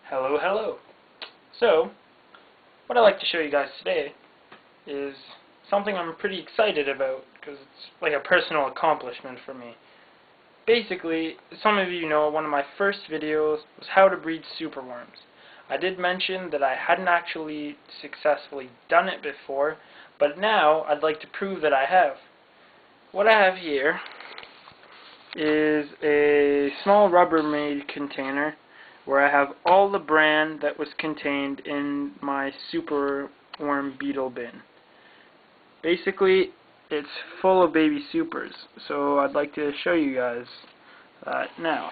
Hello, hello. So, what I'd like to show you guys today is something I'm pretty excited about because it's like a personal accomplishment for me. Basically, some of you know one of my first videos was how to breed superworms. I did mention that I hadn't actually successfully done it before, but now I'd like to prove that I have. What I have here is a small Rubbermaid container where I have all the bran that was contained in my superworm beetle bin. Basically, it's full of baby supers, so I'd like to show you guys that now.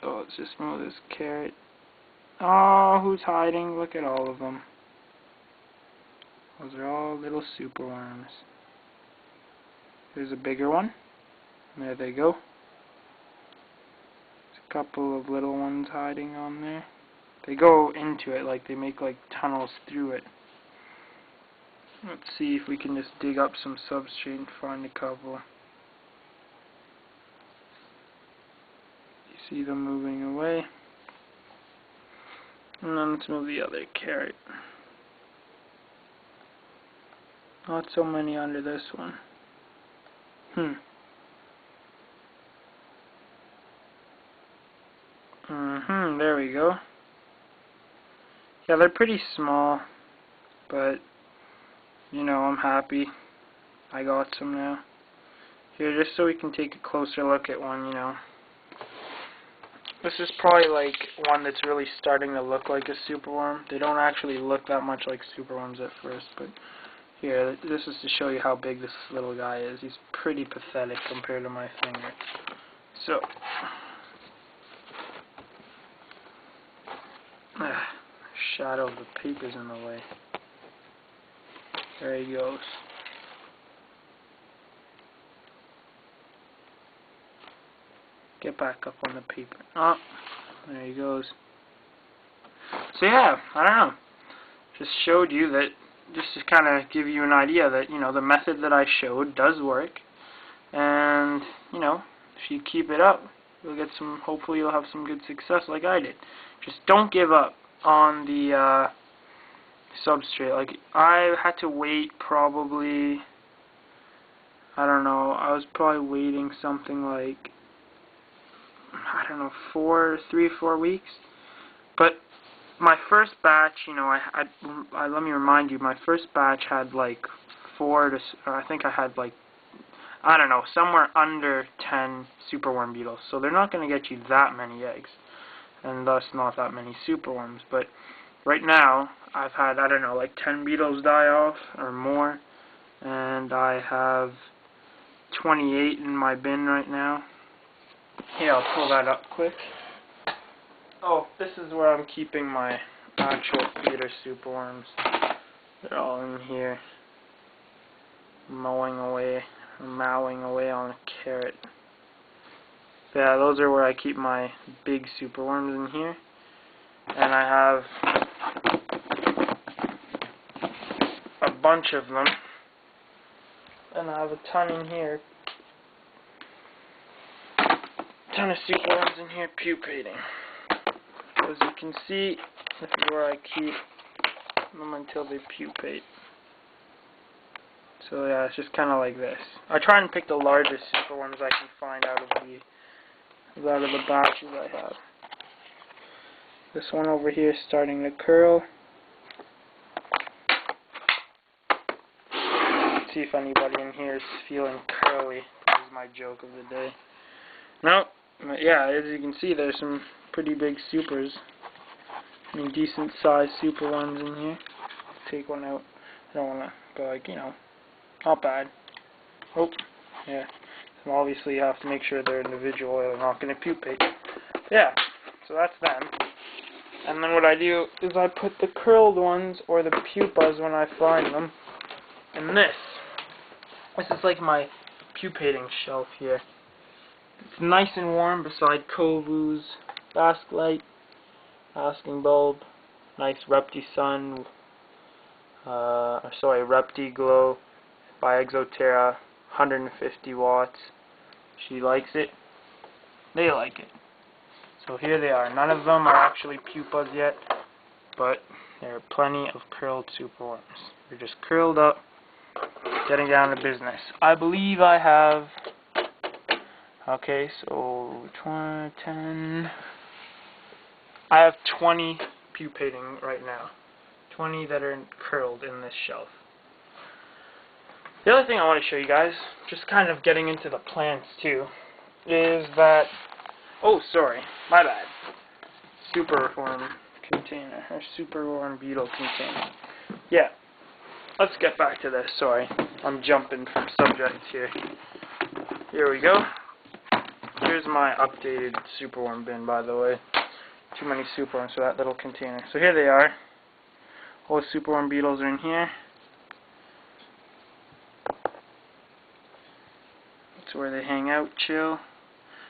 So let's just move this carrot. Oh, who's hiding? Look at all of them. Those are all little superworms. Here's a bigger one. There they go. Couple of little ones hiding on there. They go into it, like they make like tunnels through it. Let's see if we can just dig up some substrate and find a couple. You see them moving away. And then let's move the other carrot. Not so many under this one. There we go. Yeah, they're pretty small, but, you know, I'm happy. I got some now. Here, just so we can take a closer look at one, you know. This is probably, like, one that's really starting to look like a superworm. They don't actually look that much like superworms at first, but here, this is to show you how big this little guy is. He's pretty pathetic compared to my finger. So, shadow of the paper's in the way. There he goes. Get back up on the paper. Oh, there he goes. So yeah, I don't know. Just showed you that, just to kind of give you an idea that, you know, the method that I showed does work. And, you know, if you keep it up, you'll get some, hopefully you'll have some good success like I did. Just don't give up on the substrate. Like, I had to wait probably, I don't know, I was probably waiting something like, I don't know, 3 or 4 weeks. But my first batch, you know, let me remind you, my first batch had like I think I had like, I don't know, somewhere under 10 superworm beetles. So they're not going to get you that many eggs, and thus not that many superworms. But right now, I've had, I don't know, like 10 beetles die off or more, and I have 28 in my bin right now. Here, I'll pull that up quick. Oh, this is where I'm keeping my actual feeder superworms. They're all in here, mowing away on a carrot. Yeah, those are where I keep my big superworms in here. And I have a bunch of them. And I have a ton in here. A ton of superworms in here pupating. As you can see, this is where I keep them until they pupate. So yeah, it's just kind of like this. I try and pick the largest superworms I can find out of the batches I have. This one over here is starting to curl. Let's see if anybody in here is feeling curly. This is my joke of the day. No, yeah, as you can see, there's some pretty big supers. I mean, decent sized superworms in here. Take one out. I don't want to, but like, you know, not bad. Oh, yeah. So obviously you have to make sure they're individual or they're not going to pupate. Yeah, so that's them. And then what I do is I put the curled ones or the pupas when I find them in this. This is like my pupating shelf here. It's nice and warm beside Kovu's Basklight, Asking Bulb, nice Repti-Sun, Repti-Glow by Exoterra, 150 watts. She likes it. They like it. So here they are. None of them are actually pupas yet, but there are plenty of curled superworms. They're just curled up, getting down to business. I believe I have, okay, so 20, 10, I have 20 pupating right now. 20 that are curled in this shelf. The other thing I want to show you guys, just kind of getting into the plants too, is that, oh sorry, my bad, superworm container, or superworm beetle container. Yeah, let's get back to this, sorry, I'm jumping from subjects here. Here we go. Here's my updated superworm bin, by the way. Too many superworms for that little container. So here they are. All the superworm beetles are in here. That's where they hang out, chill.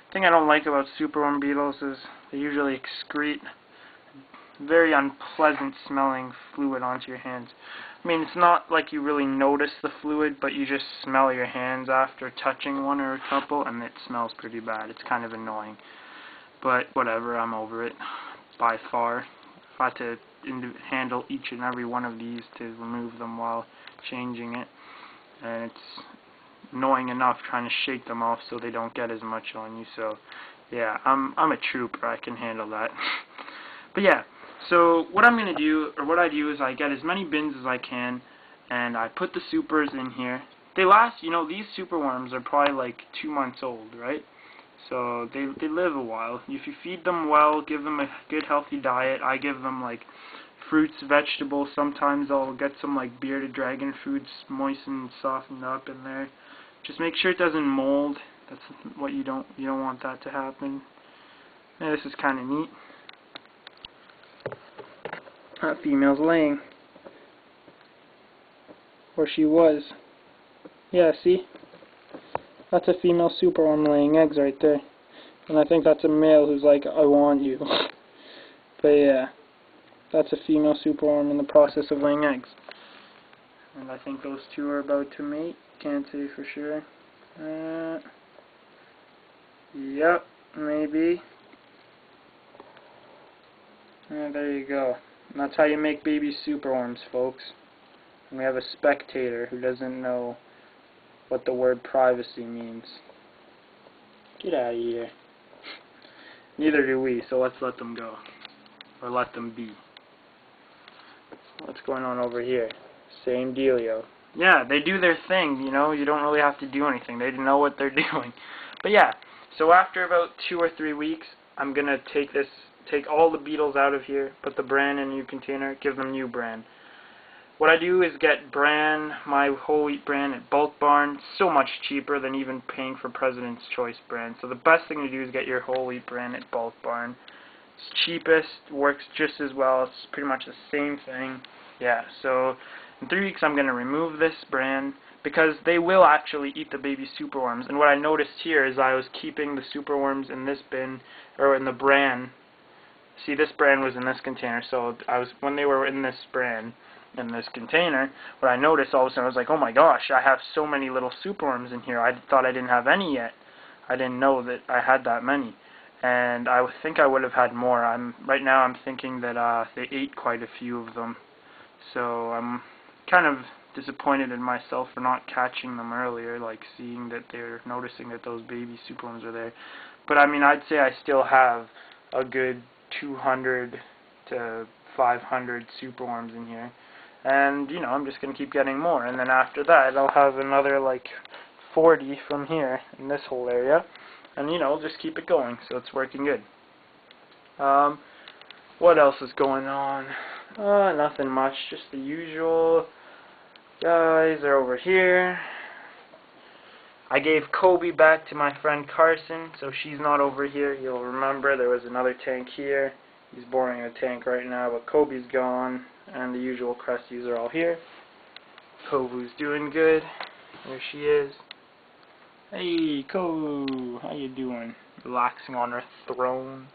The thing I don't like about superworm beetles is they usually excrete very unpleasant smelling fluid onto your hands. I mean, it's not like you really notice the fluid, but you just smell your hands after touching one or a couple, and it smells pretty bad. It's kind of annoying. But whatever, I'm over it by far. If I had to handle each and every one of these to remove them while changing it, and it's annoying enough trying to shake them off so they don't get as much on you. So yeah, I'm a trooper. I can handle that. But yeah, so what I'm going to do, or what I do, is I get as many bins as I can, and I put the supers in here. They last, you know, these superworms are probably like 2 months old, right? So they live a while. If you feed them well, give them a good healthy diet. I give them like fruits, vegetables. Sometimes I'll get some like bearded dragon fruits moistened and softened up in there. Just make sure it doesn't mold. That's what you don't want that to happen. Yeah, this is kind of neat. That female's laying. Or she was. Yeah, see? That's a female superworm laying eggs right there. And I think that's a male who's like, I want you. But yeah, that's a female superworm in the process of laying eggs. And I think those two are about to mate. Can't say for sure. Yep, maybe. There you go. And that's how you make baby superworms, folks. And we have a spectator who doesn't know what the word privacy means. Get out of here. Neither do we, so let's let them go. Or let them be. What's going on over here? Same dealio. Yeah, they do their thing, you know, you don't really have to do anything. They know what they're doing. But yeah, so after about 2 or 3 weeks, I'm going to take all the beetles out of here, put the bran in a new container, give them new bran. What I do is get bran, my whole wheat bran at Bulk Barn, so much cheaper than even paying for President's Choice bran. So the best thing to do is get your whole wheat bran at Bulk Barn. It's cheapest, works just as well, it's pretty much the same thing. Yeah, so in 3 weeks I'm going to remove this bran because they will actually eat the baby superworms. And what I noticed here is I was keeping the superworms in this bin, or in the bran. See, this bran was in this container, so when they were in this bran, in this container, what I noticed all of a sudden, I was like, oh my gosh, I have so many little superworms in here. I thought I didn't have any yet. I didn't know that I had that many. And I think I would have had more. Right now I'm thinking that they ate quite a few of them. So I'm kind of disappointed in myself for not catching them earlier, like seeing that they're noticing that those baby superworms are there. But I mean, I'd say I still have a good 200 to 500 superworms in here. And, you know, I'm just going to keep getting more. And then after that, I'll have another, like, 40 from here in this whole area. And, you know, just keep it going. So it's working good. What else is going on? Nothing much. Just the usual. Guys are over here. I gave Kobe back to my friend Carson, so she's not over here. You'll remember there was another tank here. He's boring a tank right now, but Kobe's gone, and the usual Crusties are all here. Kobu's doing good. There she is. Hey, Kobu, how you doing? Relaxing on her throne.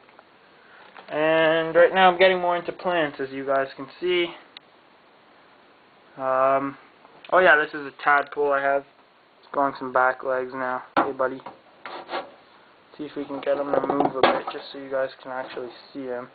And right now I'm getting more into plants, as you guys can see. Oh yeah, this is a tadpole I have. It's growing some back legs now. Hey, buddy. See if we can get him to move a bit, just so you guys can actually see him.